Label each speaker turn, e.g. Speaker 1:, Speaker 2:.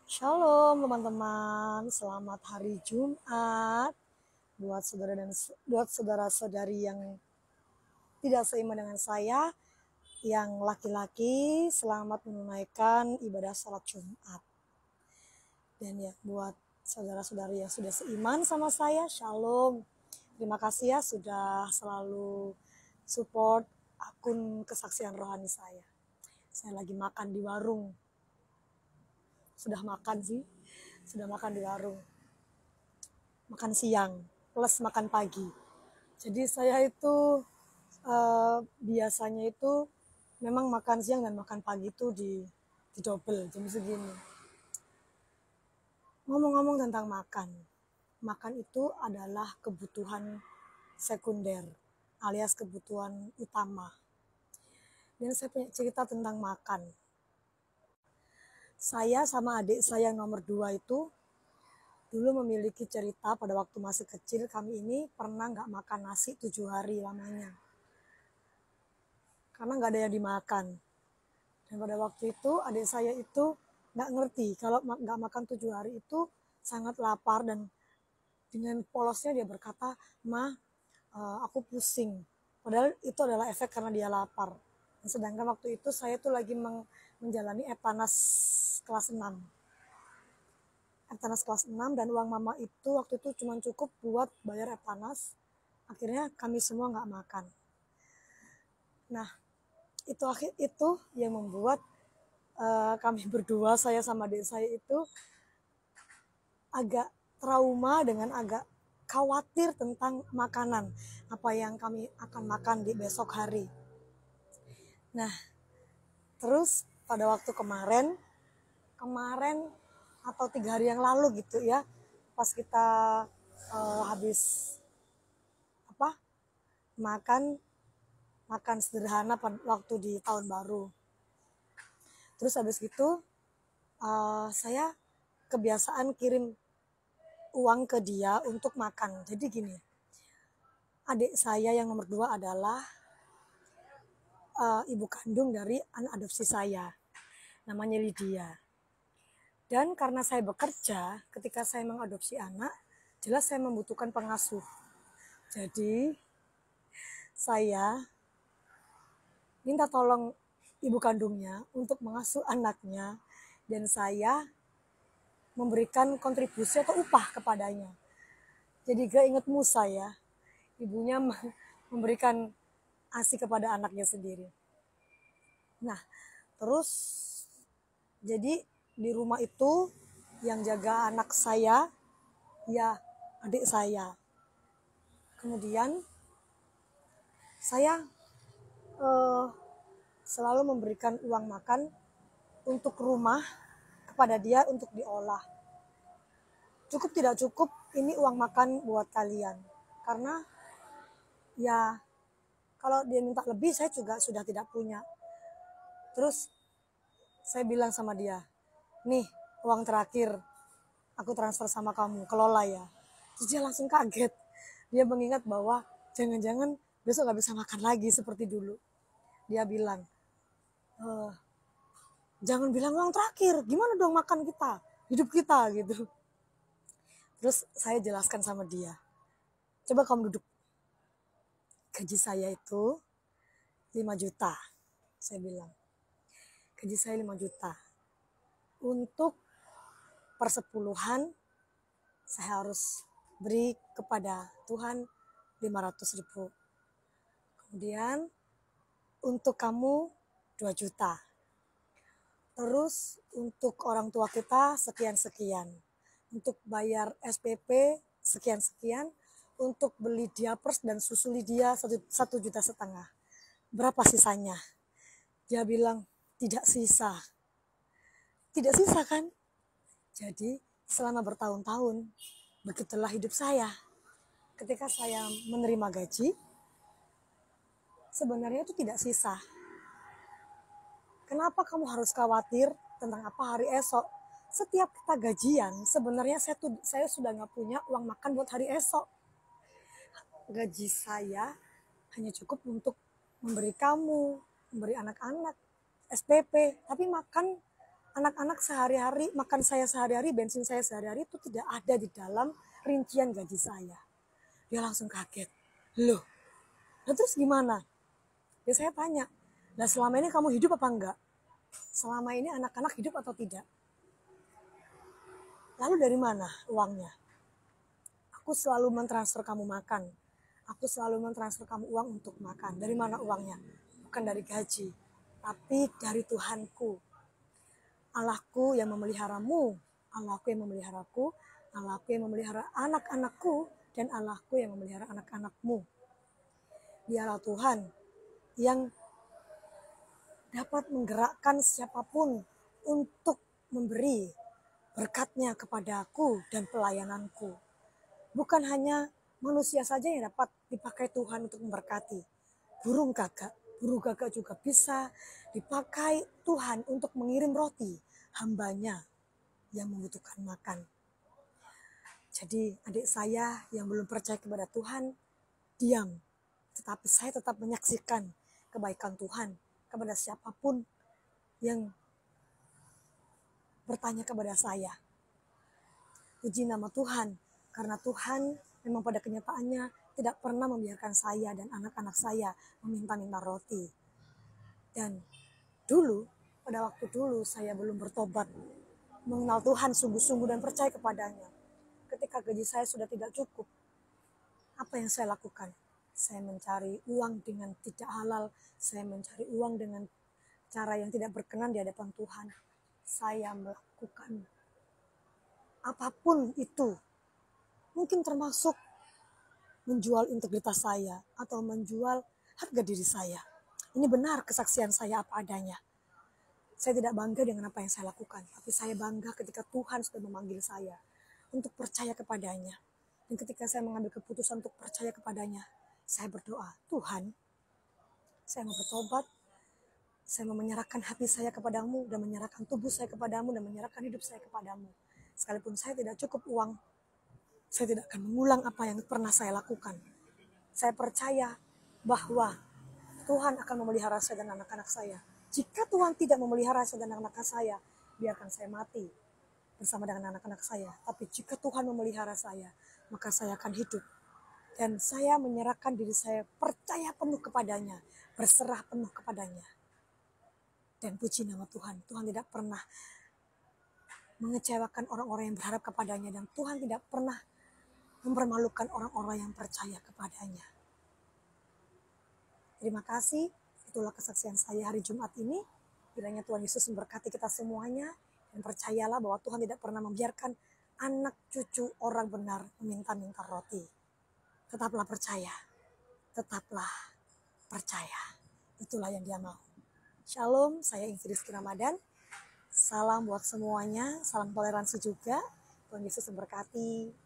Speaker 1: Shalom teman-teman, selamat hari Jumat buat saudara dan buat saudara-saudari yang tidak seiman dengan saya, yang laki-laki selamat menunaikan ibadah salat Jumat. Dan ya buat saudara-saudari yang sudah seiman sama saya, Shalom. Terima kasih ya sudah selalu support akun kesaksian rohani saya. Saya lagi makan di warung. Sudah makan di warung. Makan siang plus makan pagi. Jadi saya itu biasanya itu memang makan siang dan makan pagi itu di double jam segini. Ngomong-ngomong tentang makan itu adalah kebutuhan sekunder alias kebutuhan utama. Dan saya punya cerita tentang makan. Saya sama adik saya yang nomor 2 itu dulu memiliki cerita pada waktu masih kecil, kami ini pernah nggak makan nasi 7 hari lamanya. Karena nggak ada yang dimakan. Dan pada waktu itu adik saya itu nggak ngerti kalau nggak makan 7 hari itu sangat lapar, dan dengan polosnya dia berkata, "Ma, aku pusing." Padahal itu adalah efek karena dia lapar. Dan sedangkan waktu itu saya tuh lagi menjalani Eptanas kelas 6. Eptanas kelas 6 dan uang mama itu waktu itu cuma cukup buat bayar Eptanas. Akhirnya kami semua nggak makan. Nah, itu yang membuat kami berdua, saya sama adik saya itu agak trauma dengan agak khawatir tentang makanan, apa yang kami akan makan di besok hari. Nah, terus pada waktu kemarin atau 3 hari yang lalu gitu ya, pas kita habis makan sederhana waktu di tahun baru. Terus habis gitu saya kebiasaan kirim uang ke dia untuk makan. Jadi gini, adik saya yang nomor 2 adalah ibu kandung dari anak adopsi saya, namanya Lydia. Dan karena saya bekerja, ketika saya mengadopsi anak, jelas saya membutuhkan pengasuh. Jadi saya minta tolong ibu kandungnya untuk mengasuh anaknya, dan saya memberikan kontribusi atau upah kepadanya. Jadi gak inget Musa ya, ibunya memberikan ASI kepada anaknya sendiri. Nah, terus jadi di rumah itu yang jaga anak saya ya adik saya. Kemudian saya selalu memberikan uang makan untuk rumah kepada dia untuk diolah. Cukup tidak cukup, ini uang makan buat kalian. Karena ya kalau dia minta lebih saya juga sudah tidak punya. Terus saya bilang sama dia, "Nih uang terakhir aku transfer sama kamu, kelola ya." Terus dia langsung kaget. Dia mengingat bahwa jangan-jangan besok gak bisa makan lagi seperti dulu. Dia bilang, "Jangan bilang uang terakhir, gimana dong makan kita, hidup kita," gitu. Terus saya jelaskan sama dia, "Coba kamu duduk. Gaji saya itu 5 juta. Saya bilang, gaji saya 5 juta. Untuk persepuluhan saya harus beri kepada Tuhan 500.000. Kemudian untuk kamu 2 juta. Terus untuk orang tua kita sekian-sekian. Untuk bayar SPP sekian-sekian. Untuk beli diapers dan susu Lydia 1,5 juta. Berapa sisanya?" Dia bilang, "Tidak sisa." Tidak sisa kan? Jadi selama bertahun-tahun begitulah hidup saya. Ketika saya menerima gaji, sebenarnya itu tidak sisa. Kenapa kamu harus khawatir tentang apa hari esok? Setiap kita gajian, sebenarnya saya sudah nggak punya uang makan buat hari esok. Gaji saya hanya cukup untuk memberi kamu, memberi anak-anak, SPP, tapi makan Anak-anak sehari-hari, makan saya sehari-hari, bensin saya sehari-hari itu tidak ada di dalam rincian gaji saya. Dia langsung kaget. Loh, terus gimana? Ya saya tanya, nah selama ini kamu hidup apa enggak? Selama ini anak-anak hidup atau tidak? Lalu dari mana uangnya? Aku selalu mentransfer kamu makan. Aku selalu mentransfer kamu uang untuk makan. Dari mana uangnya? Bukan dari gaji, tapi dari Tuhanku. Allahku yang memeliharamu, Allahku yang memeliharaku, Allahku yang memelihara anak-anakku, dan Allahku yang memelihara anak-anakmu. Dialah Tuhan yang dapat menggerakkan siapapun untuk memberi berkatnya kepada aku dan pelayananku. Bukan hanya manusia saja yang dapat dipakai Tuhan untuk memberkati. Burung gagak juga bisa dipakai Tuhan untuk mengirim roti hambanya yang membutuhkan makan. Jadi adik saya yang belum percaya kepada Tuhan, diam. Tetapi saya tetap menyaksikan kebaikan Tuhan kepada siapapun yang bertanya kepada saya. Puji nama Tuhan, karena Tuhan memang pada kenyataannya tidak pernah membiarkan saya dan anak-anak saya meminta-minta roti. Dan dulu, pada waktu dulu saya belum bertobat, mengenal Tuhan sungguh-sungguh dan percaya kepadanya. Ketika gaji saya sudah tidak cukup, apa yang saya lakukan? Saya mencari uang dengan tidak halal, saya mencari uang dengan cara yang tidak berkenan di hadapan Tuhan. Saya melakukan apapun itu, mungkin termasuk menjual integritas saya atau menjual harga diri saya. Ini benar kesaksian saya apa adanya. Saya tidak bangga dengan apa yang saya lakukan, tapi saya bangga ketika Tuhan sudah memanggil saya untuk percaya kepadanya. Dan ketika saya mengambil keputusan untuk percaya kepadanya, saya berdoa, Tuhan, saya mau bertobat, saya mau menyerahkan hati saya kepadamu, dan menyerahkan tubuh saya kepadamu, dan menyerahkan hidup saya kepadamu. Sekalipun saya tidak cukup uang, saya tidak akan mengulang apa yang pernah saya lakukan. Saya percaya bahwa Tuhan akan memelihara saya dan anak-anak saya. Jika Tuhan tidak memelihara saya dan anak-anak saya, biarkan saya mati bersama dengan anak-anak saya. Tapi jika Tuhan memelihara saya, maka saya akan hidup. Dan saya menyerahkan diri saya, percaya penuh kepadanya, berserah penuh kepadanya. Dan puji nama Tuhan, Tuhan tidak pernah mengecewakan orang-orang yang berharap kepadanya. Dan Tuhan tidak pernah mempermalukan orang-orang yang percaya kepadanya. Terima kasih, itulah kesaksian saya hari Jumat ini. Kiranya Tuhan Yesus memberkati kita semuanya. Dan percayalah bahwa Tuhan tidak pernah membiarkan anak cucu orang benar meminta-minta roti. Tetaplah percaya, tetaplah percaya. Itulah yang Dia mau. Shalom, saya Ingrid Rizky Ramadan. Salam buat semuanya, salam toleransi juga. Tuhan Yesus memberkati.